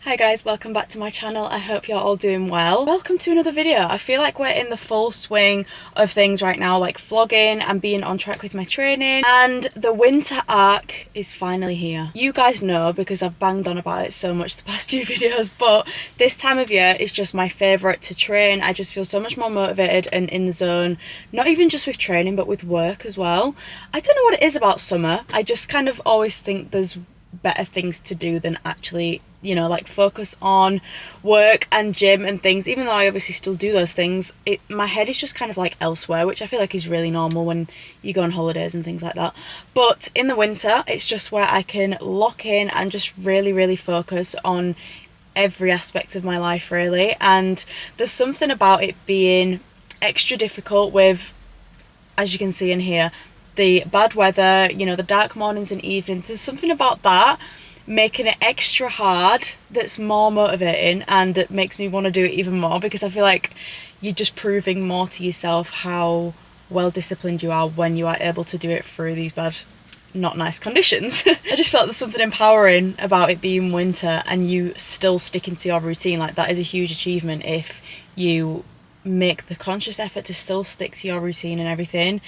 Hi guys, welcome back to my channel. I hope you're all doing well. Welcome to another video. I feel like we're in the full swing of things right now, like vlogging and being on track with my training, and the winter arc is finally here. You guys know because I've banged on about it so much the past few videos, but this time of year is just my favourite to train. I just feel so much more motivated and in the zone, not even just with training but with work as well. I don't know what it is about summer. I just kind of always think there's better things to do than actually, you know, like focus on work and gym and things. Even though I obviously still do those things, my head is just kind of like elsewhere, which I feel like is really normal when you go on holidays and things like that. But in the winter, it's just where I can lock in and just really focus on every aspect of my life, really. And there's something about it being extra difficult with, as you can see in here, the bad weather, you know, the dark mornings and evenings. There's something about that making it extra hard that's more motivating, and that makes me want to do it even more, because I feel like you're just proving more to yourself how well disciplined you are when you are able to do it through these bad, not nice conditions. I just felt there's something empowering about it being winter and you still sticking to your routine. Like, that is a huge achievement if you make the conscious effort to still stick to your routine and everything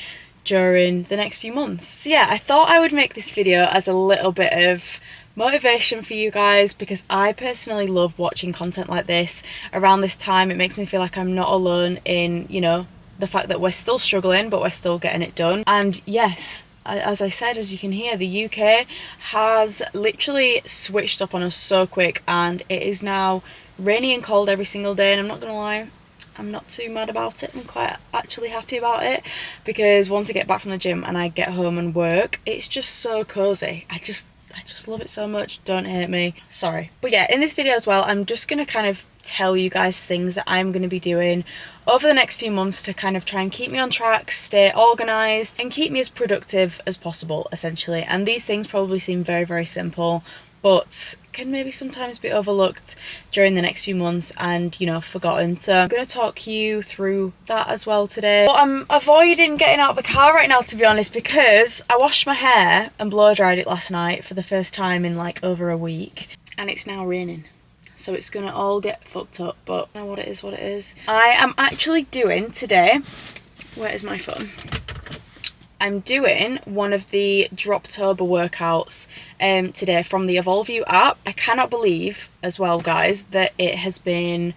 during the next few months. So yeah, I thought I would make this video as a little bit of motivation for you guys, because I personally love watching content like this around this time. It makes me feel like I'm not alone in, you know, the fact that we're still struggling but we're still getting it done. And yes, as I said, as you can hear, the UK has literally switched up on us so quick, and it is now rainy and cold every single day. And I'm not gonna lie, I'm not too mad about it. I'm quite actually happy about it, because once I get back from the gym and I get home and work, it's just so cozy. I just love it so much. Don't hate me, sorry. But yeah, in this video as well, I'm just gonna kind of tell you guys things that I'm going to be doing over the next few months to kind of try and keep me on track, stay organised, and keep me as productive as possible, essentially. And these things probably seem very simple, but can maybe sometimes be overlooked during the next few months and, you know, forgotten. So I'm going to talk you through that as well today. But I'm avoiding getting out of the car right now, to be honest, because I washed my hair and blow dried it last night for the first time in like over a week, and it's now raining. So it's going to all get fucked up, but I know what it is. I am actually doing today, where is my phone? I'm doing one of the Droptober workouts today from the Evolve You app. I cannot believe as well, guys, that it has been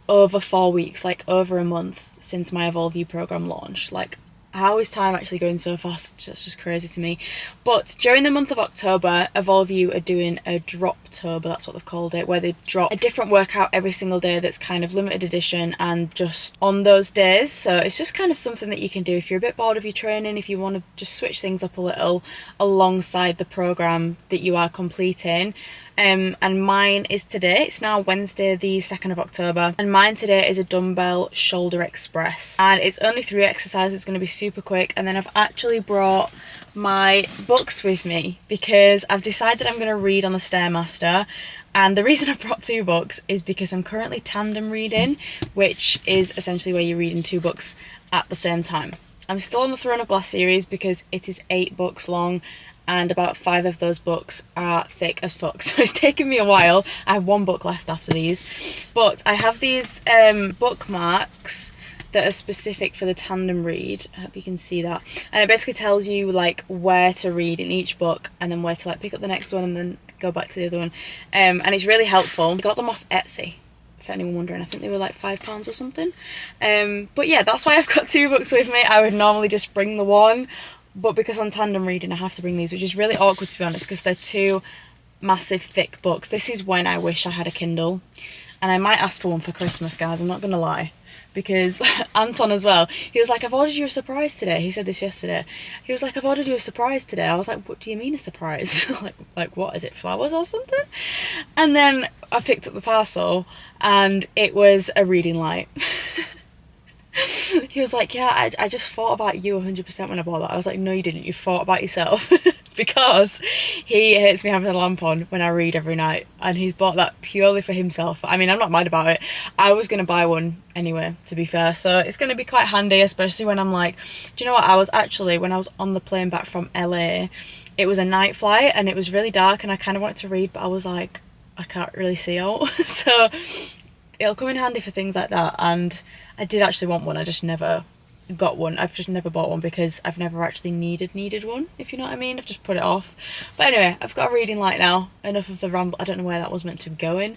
over 4 weeks, like over a month since my Evolve You program launched. Like, how is time actually going so fast? That's just crazy to me. But during the month of October, Evolve You are doing a Droptober, that's what they've called it, where they drop a different workout every single day that's kind of limited edition and just on those days. So it's just kind of something that you can do if you're a bit bored of your training, if you want to just switch things up a little alongside the program that you are completing. And mine is today. It's now Wednesday the 2nd of October, and mine today is a dumbbell shoulder express, and it's only 3 exercises. It's going to be super quick. And then I've actually brought my books with me because I've decided I'm going to read on the Stairmaster. And the reason I brought 2 books is because I'm currently tandem reading, which is essentially where you're reading 2 books at the same time. I'm still on the Throne of Glass series because it is 8 books long, and about 5 of those books are thick as fuck, so it's taken me a while. I have 1 book left after these, but I have these bookmarks that are specific for the tandem read. I hope you can see that, and it basically tells you like where to read in each book and then where to like pick up the next one and then go back to the other one, and it's really helpful. I got them off Etsy, if anyone wondering. I think they were like £5 or something, but yeah, that's why I've got 2 books with me. I would normally just bring the one, but because I'm tandem reading, I have to bring these, which is really awkward, to be honest, because they're 2 massive thick books. This is when I wish I had a Kindle, and I might ask for one for Christmas, guys, I'm not gonna lie, because Anton as well, he was like, I've ordered you a surprise today. He said this yesterday. He was like, I've ordered you a surprise today. I was like, what do you mean a surprise? like what is it, flowers or something? And then I picked up the parcel and it was a reading light. He was like, yeah, I just thought about you 100% when I bought that. I was like, no you didn't, you thought about yourself. Because he hates me having a lamp on when I read every night, and he's bought that purely for himself. I mean, I'm not mad about it. I was going to buy one anyway, to be fair, so it's going to be quite handy, especially when I'm like, do you know what, I was actually, when I was on the plane back from LA, it was a night flight and it was really dark and I kind of wanted to read, but I was like, I I can't really see out. So it'll come in handy for things like that. And I did actually want one, I just never got one. I've just never bought one because I've never actually needed one, if you know what I mean. I've just put it off. But anyway, I've got a reading light now. Enough of the ramble. I don't know where that was meant to be going,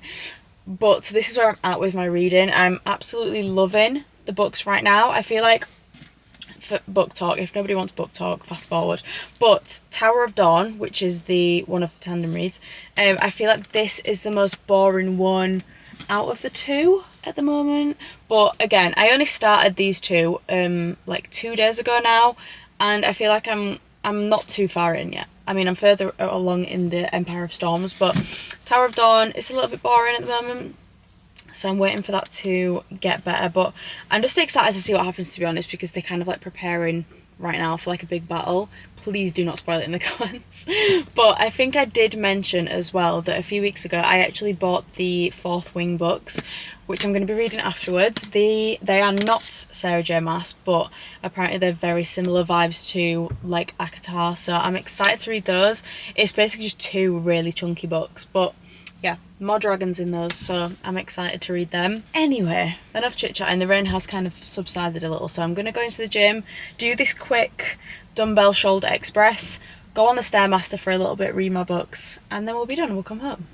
but this is where I'm at with my reading. I'm absolutely loving the books right now. I feel like, for book talk, if nobody wants book talk, fast forward, but Tower of Dawn, which is the one of the tandem reads, I feel like this is the most boring one out of the two at the moment. But again, I only started these two like 2 days ago now, and I feel like I'm not too far in yet. I mean, I'm further along in the Empire of Storms, but Tower of Dawn is a little bit boring at the moment, so I'm waiting for that to get better. But I'm just excited to see what happens, to be honest, because they're kind of like preparing right now for like a big battle. Please do not spoil it in the comments. But I think I did mention as well that a few weeks ago I actually bought the Fourth Wing books, which I'm going to be reading afterwards. They are not Sarah J Maas, but apparently they're very similar vibes to like ACOTAR, so I'm excited to read those. It's basically just two really chunky books, but yeah, more dragons in those, so I'm excited to read them. Anyway, enough chit chatting. The rain has kind of subsided a little, so I'm going to go into the gym, do this quick dumbbell shoulder express, go on the Stairmaster for a little bit, read my books, and then we'll be done and we'll come home.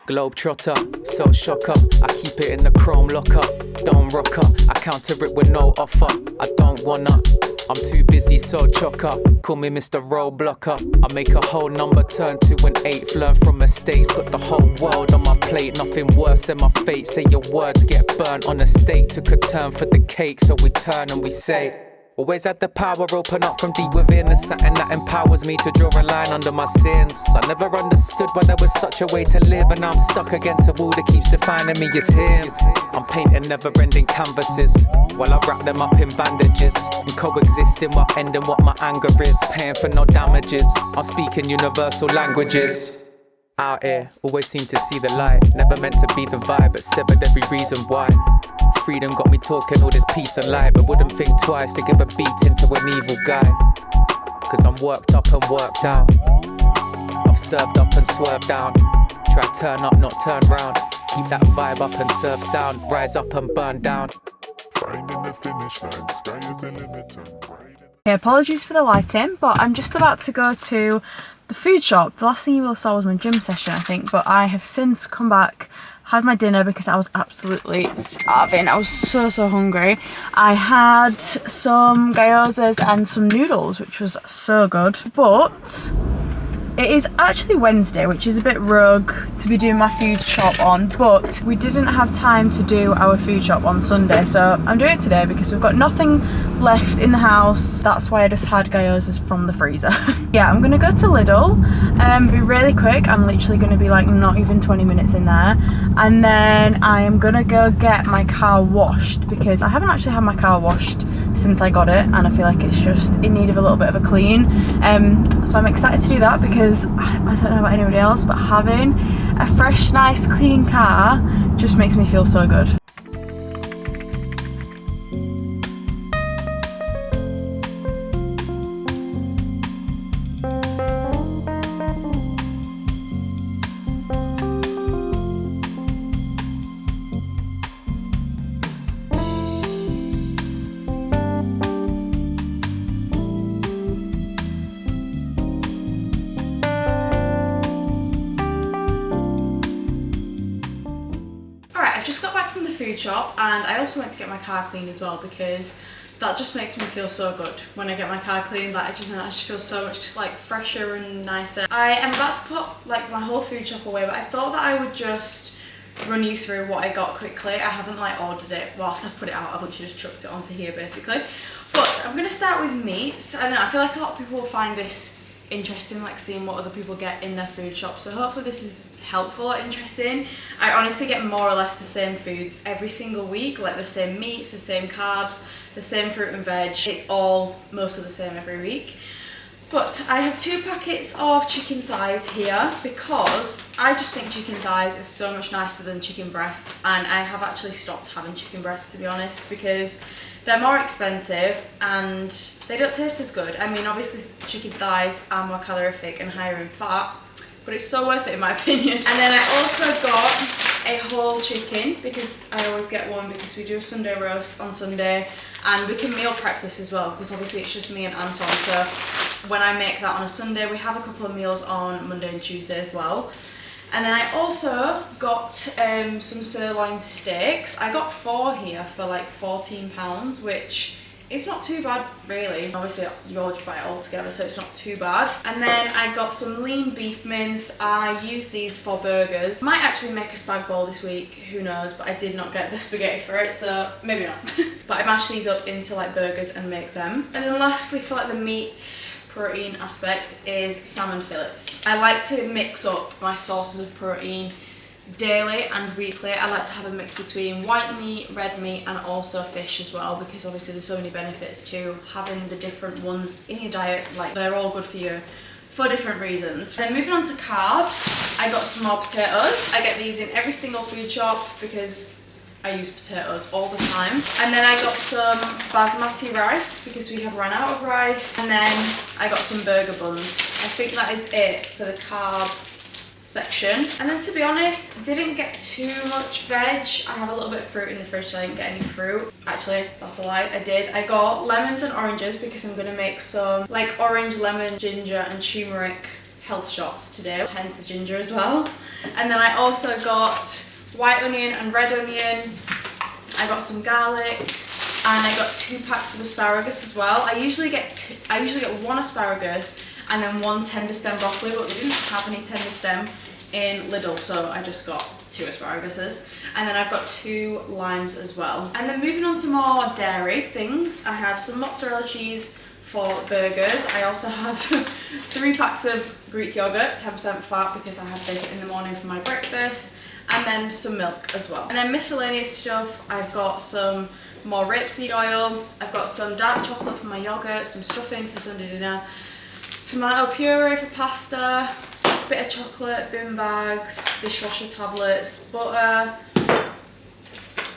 Globetrotter, so shocker. I keep it in the chrome locker. Don't rock up, I counter it with no offer. I don't wanna, I'm too busy, so chocker. Call me Mr. Roadblocker. I make a whole number turn to an eighth. Learn from mistakes, got the whole world on my plate. Nothing worse than my fate. Say your words get burnt on a stake. Took a turn for the cake, so we turn and we say, always had the power, open up from deep within. There's something that empowers me to draw a line under my sins. I never understood why there was such a way to live, and I'm stuck against a wall that keeps defining me as him. I'm painting never-ending canvases while I wrap them up in bandages and coexisting while ending what my anger is. Paying for no damages, I'm speaking universal languages. Out here, always seem to see the light. Never meant to be the vibe, but severed every reason why. Freedom got me talking all this peace and light, but wouldn't think twice to give a beating to an evil guy. Cause I'm worked up and worked out. I've served up and swerved down. Try turn up, not turn round. Keep that vibe up and serve sound. Rise up and burn down. Finding the finish line, sky is the limit. Okay, apologies for the lighting, but I'm just about to go to the food shop. The last thing you will saw was my gym session, I think, but I have since come back, had my dinner because I was absolutely starving. I was so hungry. I had some gyozas and some noodles, which was so good. But it is actually Wednesday, which is a bit rogue to be doing my food shop on, but we didn't have time to do our food shop on Sunday, so I'm doing it today because we've got nothing left in the house. That's why I just had gyozas from the freezer. Yeah, I'm gonna go to Lidl, be really quick. I'm literally gonna be like not even 20 minutes in there, and then I am gonna go get my car washed because I haven't actually had my car washed since I got it, and I feel like it's just in need of a little bit of a clean. So I'm excited to do that because I don't know about anybody else, but having a fresh, nice, clean car just makes me feel so good. Just got back from the food shop, and I also went to get my car cleaned as well because that just makes me feel so good when I get my car cleaned. Like I just feel so much like fresher and nicer. I am about to put like my whole food shop away, but I thought that I would just run you through what I got quickly. I haven't like ordered it whilst I've put it out. I've literally just chucked it onto here basically. But I'm gonna start with meats, and I feel like a lot of people will find this interesting, like seeing what other people get in their food shop, so hopefully this is helpful or interesting. I honestly get more or less the same foods every single week, like the same meats, the same carbs, the same fruit and veg. It's all mostly the same every week. But I have 2 packets of chicken thighs here because I just think chicken thighs is so much nicer than chicken breasts, and I have actually stopped having chicken breasts, to be honest, because they're more expensive and they don't taste as good. I mean, obviously chicken thighs are more calorific and higher in fat, but it's so worth it in my opinion. And then I also got a whole chicken because I always get one because we do a Sunday roast on Sunday, and we can meal prep this as well because obviously it's just me and Anton, so when I make that on a Sunday, we have a couple of meals on Monday and Tuesday as well. And then I also got some sirloin steaks. I got 4 here for like £14, which is not too bad really. Obviously you all buy it all together, so it's not too bad. And then I got some lean beef mince. I use these for burgers. Might actually make a spag bowl this week, who knows, but I did not get the spaghetti for it, so maybe not. But I mash these up into like burgers and make them. And then lastly, for like the meat protein aspect, is salmon fillets. I like to mix up my sources of protein daily and weekly. I like to have a mix between white meat, red meat, and also fish as well, because obviously there's so many benefits to having the different ones in your diet. Like, they're all good for you for different reasons. Then moving on to carbs, I got some more potatoes. I get these in every single food shop because I use potatoes all the time. And then I got some basmati rice because we have run out of rice. And then I got some burger buns. I think that is it for the carb section. And then, to be honest, didn't get too much veg. I have a little bit of fruit in the fridge, so I didn't get any fruit. Actually, that's a lie, I did. I got lemons and oranges because I'm gonna make some like orange, lemon, ginger and turmeric health shots today, hence the ginger as well. And then I also got white onion and red onion. I got some garlic, and I got 2 packs of asparagus as well. I usually get 1 asparagus and then 1 tender stem broccoli, but we didn't have any tender stem in Lidl, so I just got 2 asparaguses. And then I've got 2 limes as well. And then moving on to more dairy things, I have some mozzarella cheese for burgers. I also have 3 packs of Greek yogurt, 10% fat, because I have this in the morning for my breakfast. And then some milk as well. And then miscellaneous stuff, I've got some more rapeseed oil, I've got some dark chocolate for my yogurt, some stuffing for Sunday dinner, tomato puree for pasta, a bit of chocolate, bin bags, dishwasher tablets, butter.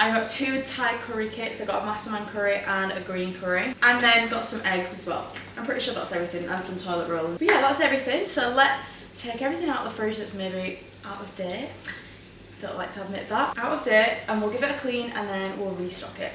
I got 2 Thai curry kits. I got a massaman curry and a green curry, and then got some eggs as well. I'm pretty sure that's everything, and some toilet rolling. But yeah, that's everything. So let's take everything out of the fridge that's maybe out of date. Don't like to admit that. Out of date, and we'll give it a clean and then we'll restock it.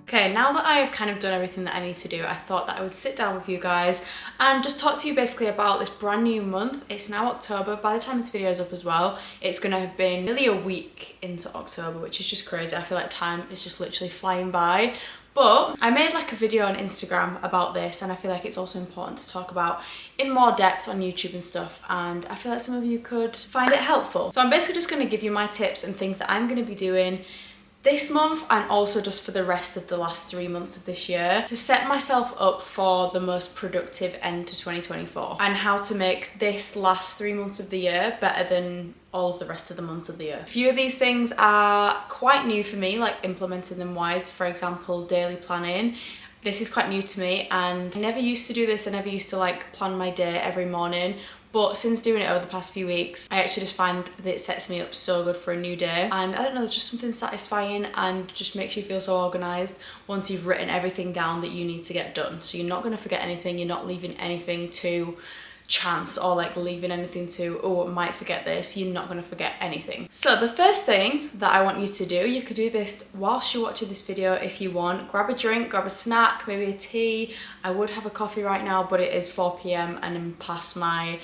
Okay, now that I have kind of done everything that I need to do, I thought that I would sit down with you guys and just talk to you basically about this brand new month. It's now October. By the time this video is up as well, it's gonna have been nearly a week into October, which is just crazy. I feel like time is just literally flying by. But I made like a video on Instagram about this, and I feel like it's also important to talk about in more depth on YouTube and stuff, and I feel like some of you could find it helpful. So I'm basically just gonna give you my tips and things that I'm gonna be doing this month, and also just for the rest of the last 3 months of this year, to set myself up for the most productive end to 2024, and how to make this last 3 months of the year better than all of the rest of the months of the year. A few of these things are quite new for me, like implementing them wise. For example, daily planning. This is quite new to me, and I never used to do this. I never used to like plan my day every morning. But since doing it over the past few weeks, I actually just find that it sets me up so good for a new day. And I don't know, there's just something satisfying and just makes you feel so organised once you've written everything down that you need to get done. So you're not going to forget anything, you're not leaving anything to chance or like leaving anything to, oh, I might forget this. You're not going to forget anything. So the first thing that I want you to do, you could do this whilst you're watching this video if you want. Grab a drink, grab a snack, maybe a tea. I would have a coffee right now, but it is 4 PM and I'm past my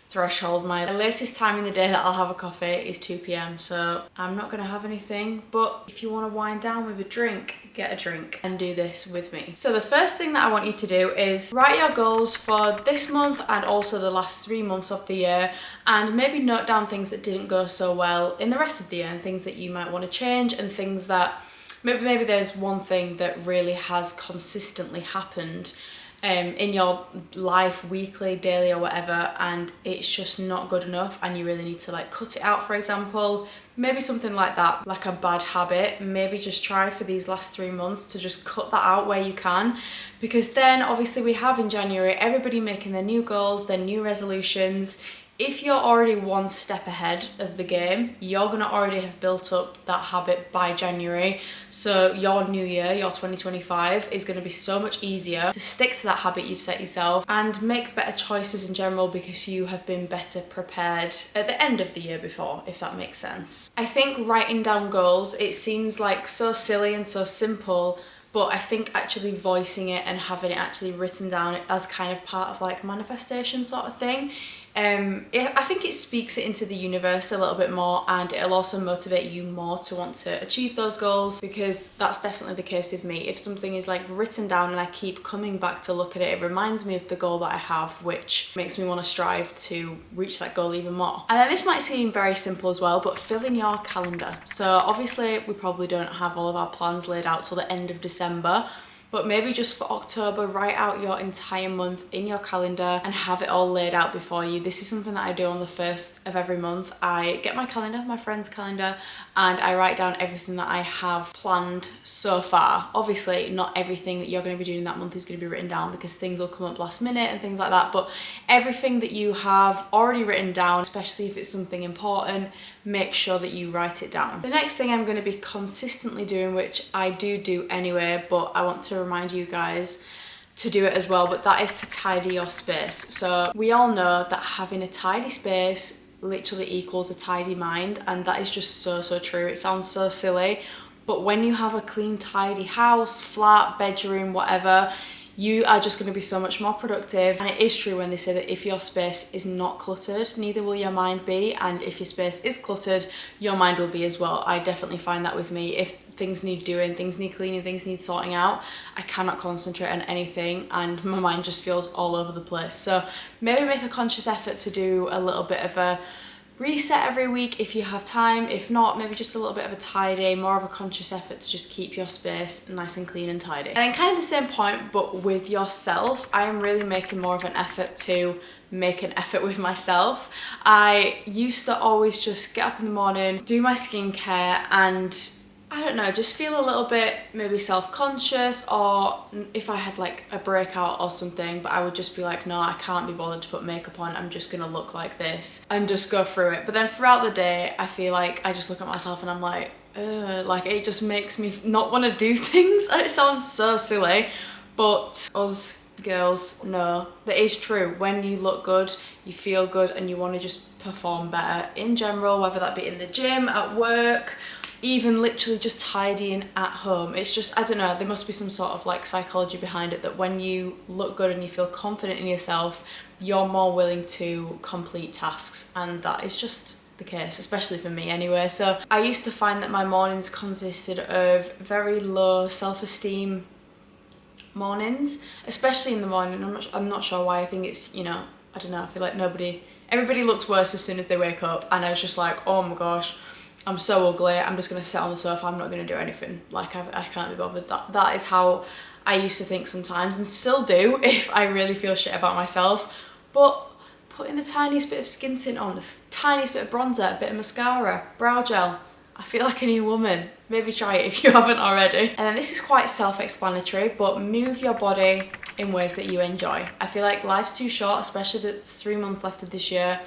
threshold. My latest time in the day that I'll have a coffee is 2 p.m, so I'm not gonna have anything. But if you want to wind down with a drink, get a drink and do this with me. So the first thing that I want you to do is write your goals for this month and also the last 3 months of the year, and maybe note down things that didn't go so well in the rest of the year and things that you might want to change, and things that maybe there's one thing that really has consistently happened in your life, weekly, daily or whatever, and it's just not good enough and you really need to like cut it out, for example. Maybe something like that, like a bad habit. Maybe just try for these last 3 months to just cut that out where you can, because then obviously we have in January everybody making their new goals, their new resolutions. If you're already one step ahead of the game, you're gonna already have built up that habit by January. So your new year, your 2025, is gonna be so much easier to stick to that habit you've set yourself and make better choices in general, because you have been better prepared at the end of the year before, if that makes sense. I think writing down goals, it seems like so silly and so simple, but I think actually voicing it and having it actually written down as kind of part of like manifestation sort of thing, I think it speaks it into the universe a little bit more, and it'll also motivate you more to want to achieve those goals, because that's definitely the case with me. If something is like written down and I keep coming back to look at it, it reminds me of the goal that I have, which makes me want to strive to reach that goal even more. And then this might seem very simple as well, but fill in your calendar. So obviously we probably don't have all of our plans laid out till the end of December, but maybe just for October, write out your entire month in your calendar and have it all laid out before you. This is something that I do on the 1st of every month. I get my calendar, my friend's calendar, and I write down everything that I have planned so far. Obviously, not everything that you're going to be doing that month is going to be written down, because things will come up last minute and things like that, but everything that you have already written down, especially if it's something important, make sure that you write it down. The next thing I'm going to be consistently doing, which I do anyway, but I want to remind you guys to do it as well, but that is to tidy your space. So we all know that having a tidy space literally equals a tidy mind, and that is just so true. It sounds so silly, but when you have a clean, tidy house, flat, bedroom, whatever, you are just going to be so much more productive. And it is true when they say that if your space is not cluttered, neither will your mind be, and if your space is cluttered, your mind will be as well. I definitely find that with me. If things need doing, things need cleaning, things need sorting out, I cannot concentrate on anything and my mind just feels all over the place. So maybe make a conscious effort to do a little bit of a reset every week if you have time. If not, maybe just a little bit of a tidy, more of a conscious effort to just keep your space nice and clean and tidy. And then kind of the same point, but with yourself, I am really making more of an effort to make an effort with myself. I used to always just get up in the morning, do my skincare, and I don't know, just feel a little bit maybe self-conscious, or if I had like a breakout or something, but I would just be like, no, I can't be bothered to put makeup on, I'm just gonna look like this and just go through it. But then throughout the day, I feel like I just look at myself and I'm like it just makes me not want to do things. It sounds so silly, but us girls know that is true. When you look good, you feel good, and you want to just perform better in general, whether that be in the gym, at work, even literally just tidying at home. It's just, I don't know, there must be some sort of like psychology behind it, that when you look good and you feel confident in yourself, you're more willing to complete tasks, and that is just the case, especially for me anyway. So I used to find that my mornings consisted of very low self-esteem mornings, especially in the morning. I'm not sure why. I think it's, you know, I don't know, I feel like everybody looks worse as soon as they wake up, and I was just like, oh my gosh, I'm so ugly, I'm just gonna sit on the sofa, I'm not gonna do anything, like I can't be bothered. That is how I used to think sometimes, and still do if I really feel shit about myself. But putting the tiniest bit of skin tint on, the tiniest bit of bronzer, a bit of mascara, brow gel, I feel like a new woman. Maybe try it if you haven't already. And then this is quite self-explanatory, but move your body in ways that you enjoy. I feel like life's too short, especially that it's 3 months left of this year.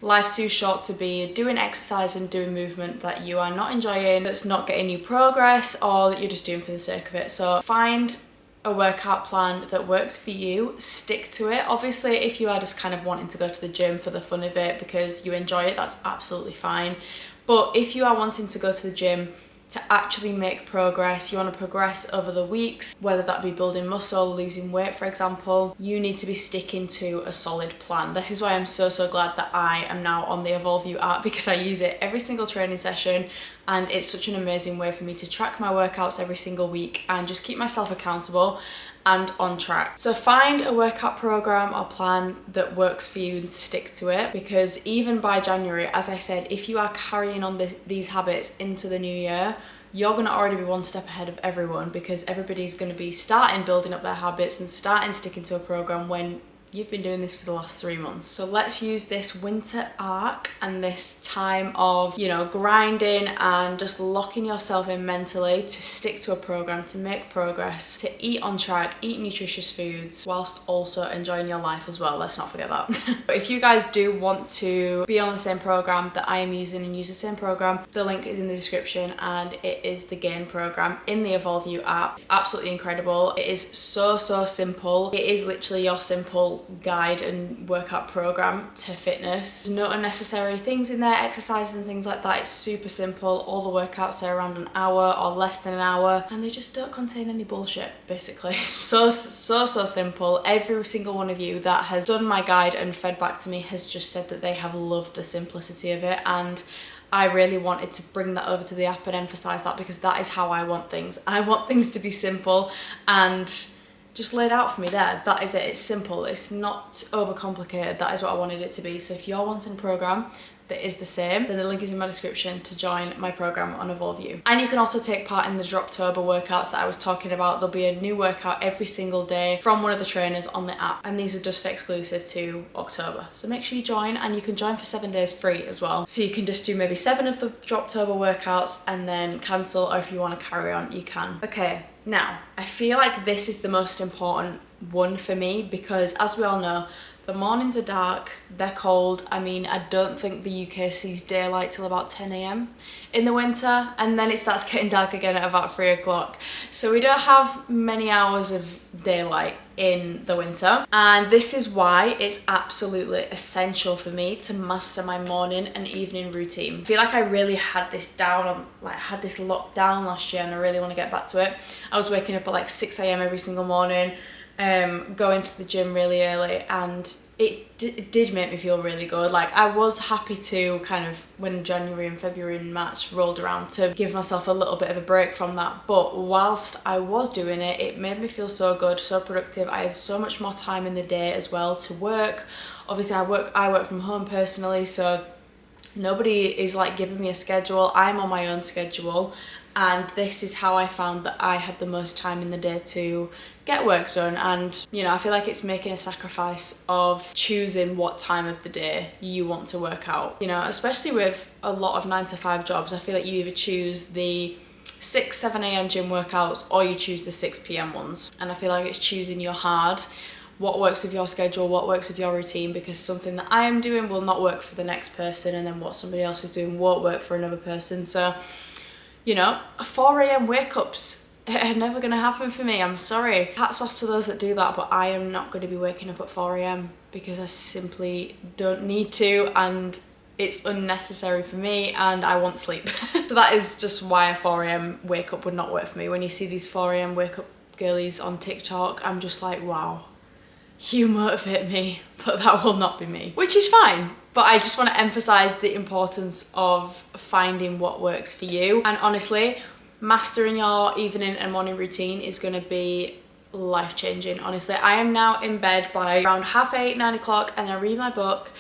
Life's too short to be doing exercise and doing movement that you are not enjoying, that's not getting you progress, or that you're just doing for the sake of it. So find a workout plan that works for you, stick to it. Obviously, if you are just kind of wanting to go to the gym for the fun of it because you enjoy it, that's absolutely fine. But if you are wanting to go to the gym to actually make progress, you want to progress over the weeks, whether that be building muscle, losing weight, for example, you need to be sticking to a solid plan. This is why I'm so glad that I am now on the Evolve You app, because I use it every single training session, and it's such an amazing way for me to track my workouts every single week and just keep myself accountable and on track. So find a workout program or plan that works for you and stick to it, because even by January, as I said, if you are carrying on these habits into the new year, you're going to already be one step ahead of everyone, because everybody's going to be starting building up their habits and starting sticking to a program when you've been doing this for the last 3 months. So let's use this winter arc and this time of, you know, grinding and just locking yourself in mentally to stick to a program, to make progress, to eat on track, eat nutritious foods, whilst also enjoying your life as well. Let's not forget that. But if you guys do want to be on the same program that I am using and use the same program, the link is in the description, and it is the Gain program in the Evolve You app. It's absolutely incredible. It is so simple. It is literally your simple guide and workout program to fitness. There's no unnecessary things in there, exercises and things like that. It's super simple. All the workouts are around an hour or less than an hour, and they just don't contain any bullshit, basically. So simple. Every single one of you that has done my guide and fed back to me has just said that they have loved the simplicity of it, and I really wanted to bring that over to the app and emphasize that, because that is how I want things. I want things to be simple and just laid out for me there. That is it. It's simple. It's not overcomplicated. That is what I wanted it to be. So if you're wanting a program that is the same, then the link is in my description to join my program on Evolve You. And you can also take part in the Droptober workouts that I was talking about. There'll be a new workout every single day from one of the trainers on the app, and these are just exclusive to October. So make sure you join, and you can join for 7 days free as well. So you can just do maybe 7 of the Droptober workouts and then cancel, or if you want to carry on, you can. Okay, now I feel like this is the most important one for me, because as we all know, the mornings are dark, they're cold. I mean, I don't think the UK sees daylight till about 10 AM in the winter, and then it starts getting dark again at about 3 o'clock. So we don't have many hours of daylight in the winter, and this is why it's absolutely essential for me to master my morning and evening routine. I feel like I really had this down, had this locked down last year, and I really want to get back to it. I was waking up at like 6 AM every single morning, going to the gym really early, and it did make me feel really good. Like, I was happy to kind of, when January and February and March rolled around, to give myself a little bit of a break from that. But whilst I was doing it, it made me feel so good, so productive. I had so much more time in the day as well to work. Obviously I work from home personally, so nobody is like giving me a schedule. I'm on my own schedule, and this is how I found that I had the most time in the day to get work done. And you know, I feel like it's making a sacrifice of choosing what time of the day you want to work out. You know, especially with a lot of 9-to-5 jobs, I feel like you either choose the 6-7 AM gym workouts, or you choose the 6 PM ones. And I feel like it's choosing your hard, what works with your schedule, what works with your routine, because something that I am doing will not work for the next person, and then what somebody else is doing won't work for another person. So, you know, 4 AM wake-ups are never going to happen for me. I'm sorry. Hats off to those that do that, but I am not going to be waking up at 4 AM because I simply don't need to, and it's unnecessary for me, and I want sleep. So that is just why a 4 AM wake-up would not work for me. When you see these 4 AM wake-up girlies on TikTok, I'm just like, wow, you motivate me, but that will not be me. Which is fine. But I just want to emphasize the importance of finding what works for you. And honestly, mastering your evening and morning routine is going to be life-changing. Honestly, I am now in bed by around 8:30, 9 o'clock, and I read my book,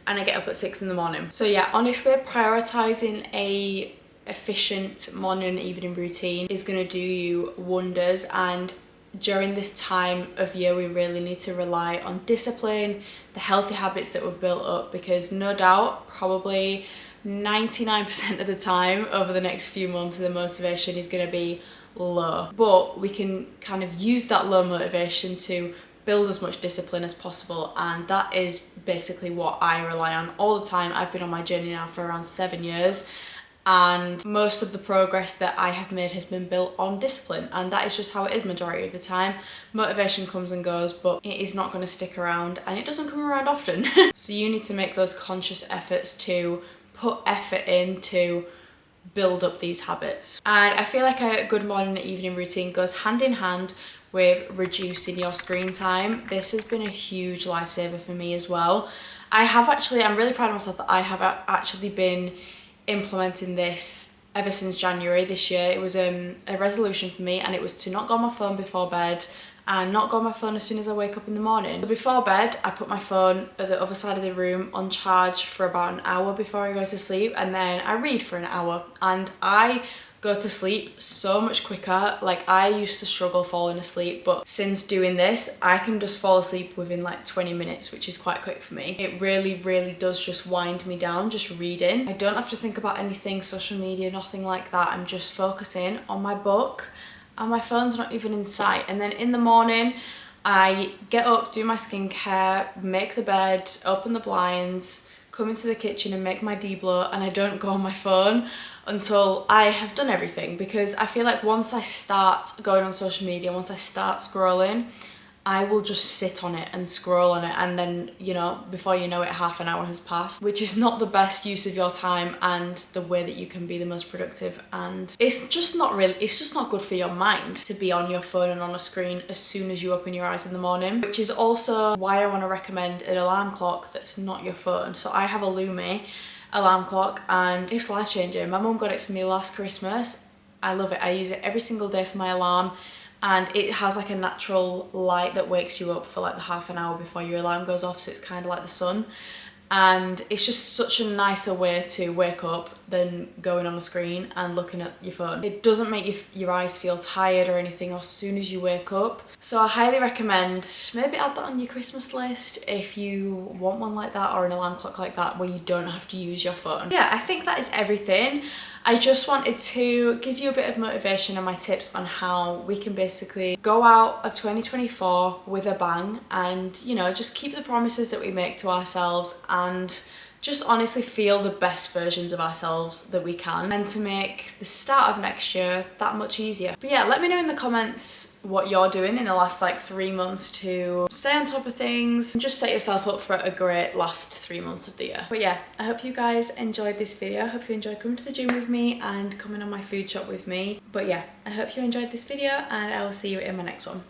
and I get up at 6 in the morning. So yeah, honestly, prioritizing a efficient morning and evening routine is going to do you wonders. And during this time of year, we really need to rely on discipline, the healthy habits that we've built up, because no doubt, probably 99% of the time over the next few months, the motivation is going to be low. But we can kind of use that low motivation to build as much discipline as possible, and that is basically what I rely on all the time. I've been on my journey now for around 7 years, and most of the progress that I have made has been built on discipline, and that is just how it is majority of the time. Motivation comes and goes, but it is not going to stick around, and it doesn't come around often. So you need to make those conscious efforts to put effort into build up these habits. And I feel like a good morning and evening routine goes hand in hand with reducing your screen time. This has been a huge lifesaver for me as well. I'm really proud of myself that I have actually been implementing this ever since January this year. It was a resolution for me, and it was to not go on my phone before bed and not go on my phone as soon as I wake up in the morning. So before bed, I put my phone at the other side of the room on charge for about an hour before I go to sleep, and then I read for an hour, and I go to sleep so much quicker. Like, I used to struggle falling asleep, but since doing this, I can just fall asleep within like 20 minutes, which is quite quick for me. It really does just wind me down, just reading. I don't have to think about anything, social media, nothing like that. I'm just focusing on my book, and my phone's not even in sight. And then in the morning, I get up, do my skincare, make the bed, open the blinds, come into the kitchen and make my D-blow, and I don't go on my phone until I have done everything, because I feel like once I start going on social media, once I start scrolling, I will just sit on it and scroll on it, and then, you know, before you know it, half an hour has passed, which is not the best use of your time and the way that you can be the most productive. And it's just not good for your mind to be on your phone and on a screen as soon as you open your eyes in the morning, which is also why I want to recommend an alarm clock that's not your phone. So I have a Lumi alarm clock, and it's life-changing. My mum got it for me last Christmas. I love it. I use it every single day for my alarm, and it has like a natural light that wakes you up for like the half an hour before your alarm goes off, so it's kind of like the sun. And it's just such a nicer way to wake up than going on a screen and looking at your phone. It doesn't make your eyes feel tired or anything as soon as you wake up. So I highly recommend maybe add that on your Christmas list if you want one like that, or an alarm clock like that where you don't have to use your phone. Yeah, I think that is everything. I just wanted to give you a bit of motivation and my tips on how we can basically go out of 2024 with a bang, and, you know, just keep the promises that we make to ourselves, and just honestly feel the best versions of ourselves that we can, and to make the start of next year that much easier. But yeah, let me know in the comments what you're doing in the last like 3 months to stay on top of things and just set yourself up for a great last 3 months of the year. But yeah, I hope you guys enjoyed this video. I hope you enjoyed coming to the gym with me and coming on my food shop with me. But yeah, I hope you enjoyed this video, and I will see you in my next one.